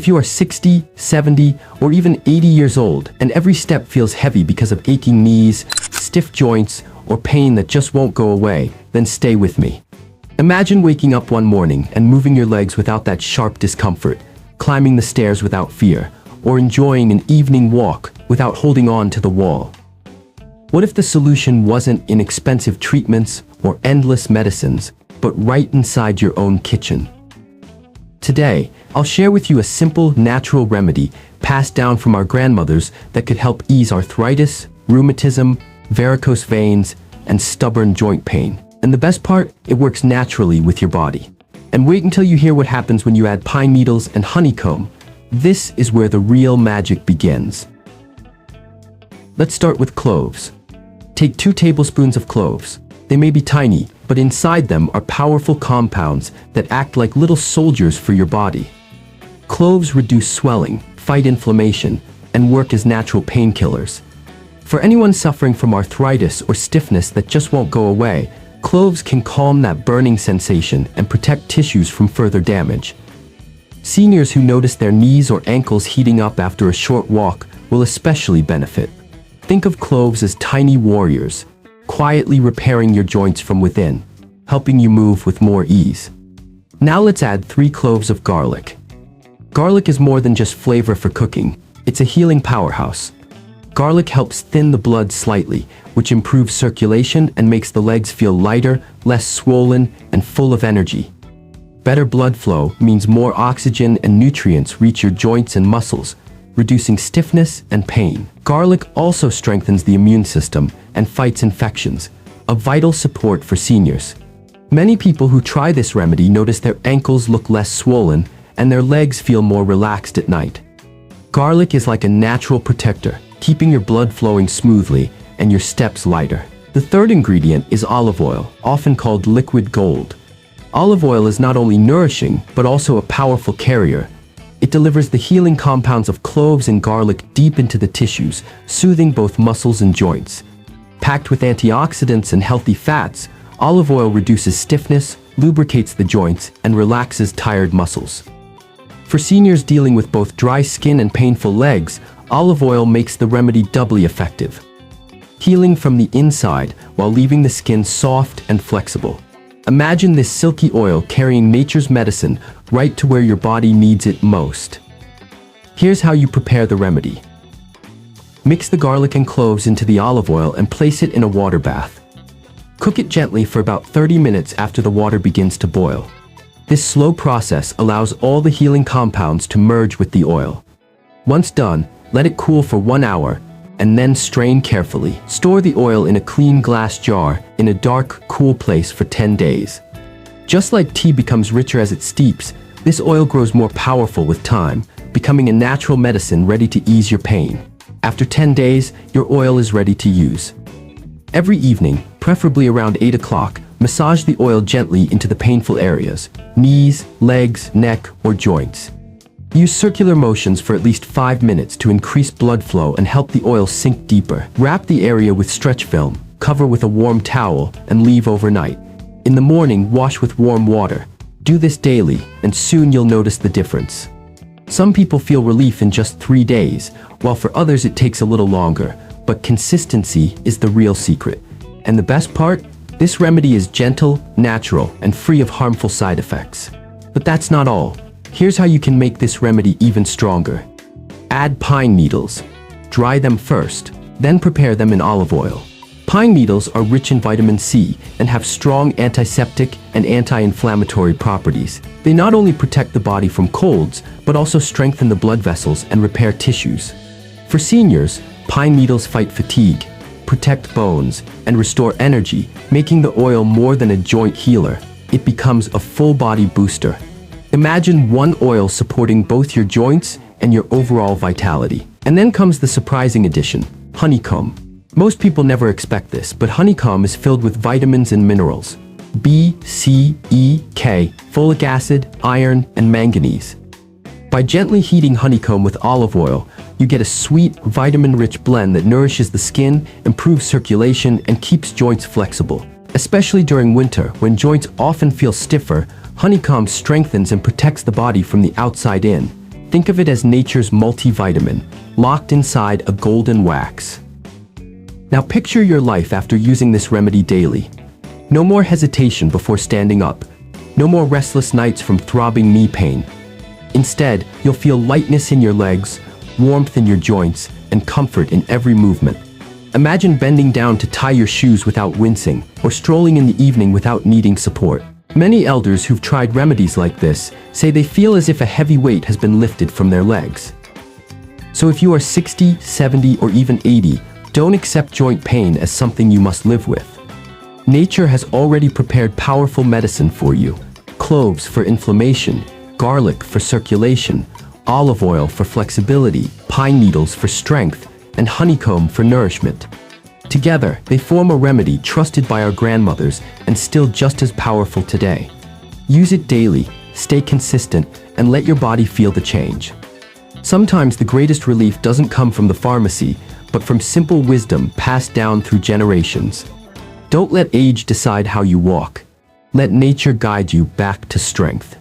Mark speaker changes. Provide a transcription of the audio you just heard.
Speaker 1: If you are 60, 70, or even 80 years old, and every step feels heavy because of aching knees, stiff joints, or pain that just won't go away, then stay with me. Imagine waking up one morning and moving your legs without that sharp discomfort, climbing the stairs without fear, or enjoying an evening walk without holding on to the wall. What if the solution wasn't inexpensive treatments or endless medicines, but right inside your own kitchen? Today, I'll share with you a simple, natural remedy passed down from our grandmothers that could help ease arthritis, rheumatism, varicose veins, and stubborn joint pain. And the best part, it works naturally with your body. And wait until you hear what happens when you add pine needles and honeycomb. This is where the real magic begins. Let's start with cloves. Take 2 tablespoons of cloves. They may be tiny, but inside them are powerful compounds that act like little soldiers for your body. Cloves reduce swelling, fight inflammation, and work as natural painkillers. For anyone suffering from arthritis or stiffness that just won't go away, cloves can calm that burning sensation and protect tissues from further damage. Seniors who notice their knees or ankles heating up after a short walk will especially benefit. Think of cloves as tiny warriors, quietly repairing your joints from within, helping you move with more ease. Now let's add 3 cloves of garlic. Garlic is more than just flavor for cooking, it's a healing powerhouse. Garlic helps thin the blood slightly, which improves circulation and makes the legs feel lighter, less swollen, and full of energy. Better blood flow means more oxygen and nutrients reach your joints and muscles, reducing stiffness and pain. Garlic also strengthens the immune system and fights infections, a vital support for seniors. Many people who try this remedy notice their ankles look less swollen and their legs feel more relaxed at night. Garlic is like a natural protector, keeping your blood flowing smoothly and your steps lighter. The third ingredient is olive oil, often called liquid gold. Olive oil is not only nourishing, but also a powerful carrier. It delivers the healing compounds of cloves and garlic deep into the tissues, soothing both muscles and joints. Packed with antioxidants and healthy fats, olive oil reduces stiffness, lubricates the joints, and relaxes tired muscles. For seniors dealing with both dry skin and painful legs, olive oil makes the remedy doubly effective, healing from the inside while leaving the skin soft and flexible. Imagine this silky oil carrying nature's medicine right to where your body needs it most. Here's how you prepare the remedy. Mix the garlic and cloves into the olive oil and place it in a water bath. Cook it gently for about 30 minutes after the water begins to boil. This slow process allows all the healing compounds to merge with the oil. Once done, let it cool for 1 hour and then strain carefully. Store the oil in a clean glass jar in a dark, cool place for 10 days. Just like tea becomes richer as it steeps, this oil grows more powerful with time, becoming a natural medicine ready to ease your pain. After 10 days, your oil is ready to use. Every evening, preferably around 8 o'clock, massage the oil gently into the painful areas, knees, legs, neck, or joints. Use circular motions for at least 5 minutes to increase blood flow and help the oil sink deeper. Wrap the area with stretch film, cover with a warm towel, and leave overnight. In the morning, wash with warm water. Do this daily, and soon you'll notice the difference. Some people feel relief in just 3 days, while for others it takes a little longer, but consistency is the real secret. And the best part? This remedy is gentle, natural, and free of harmful side effects. But that's not all. Here's how you can make this remedy even stronger. Add pine needles. Dry them first, then prepare them in olive oil. Pine needles are rich in vitamin C and have strong antiseptic and anti-inflammatory properties. They not only protect the body from colds, but also strengthen the blood vessels and repair tissues. For seniors, pine needles fight fatigue, protect bones, and restore energy, making the oil more than a joint healer. It becomes a full-body booster. Imagine one oil supporting both your joints and your overall vitality. And then comes the surprising addition, honeycomb. Most people never expect this, but honeycomb is filled with vitamins and minerals. B, C, E, K, folic acid, iron, and manganese. By gently heating honeycomb with olive oil, you get a sweet, vitamin-rich blend that nourishes the skin, improves circulation, and keeps joints flexible. Especially during winter, when joints often feel stiffer, honeycomb strengthens and protects the body from the outside in, Think of it as nature's multivitamin, locked inside a golden wax. Now picture your life after using this remedy daily. No more hesitation before standing up. No more restless nights from throbbing knee pain. Instead, you'll feel lightness in your legs, warmth in your joints, and comfort in every movement. Imagine bending down to tie your shoes without wincing, or strolling in the evening without needing support. Many elders who've tried remedies like this say they feel as if a heavy weight has been lifted from their legs. So if you are 60, 70, or even 80, don't accept joint pain as something you must live with. Nature has already prepared powerful medicine for you. Cloves for inflammation, garlic for circulation, olive oil for flexibility, pine needles for strength, and honeycomb for nourishment. Together, they form a remedy trusted by our grandmothers and still just as powerful today. Use it daily, stay consistent, and let your body feel the change. Sometimes the greatest relief doesn't come from the pharmacy, but from simple wisdom passed down through generations. Don't let age decide how you walk. Let nature guide you back to strength.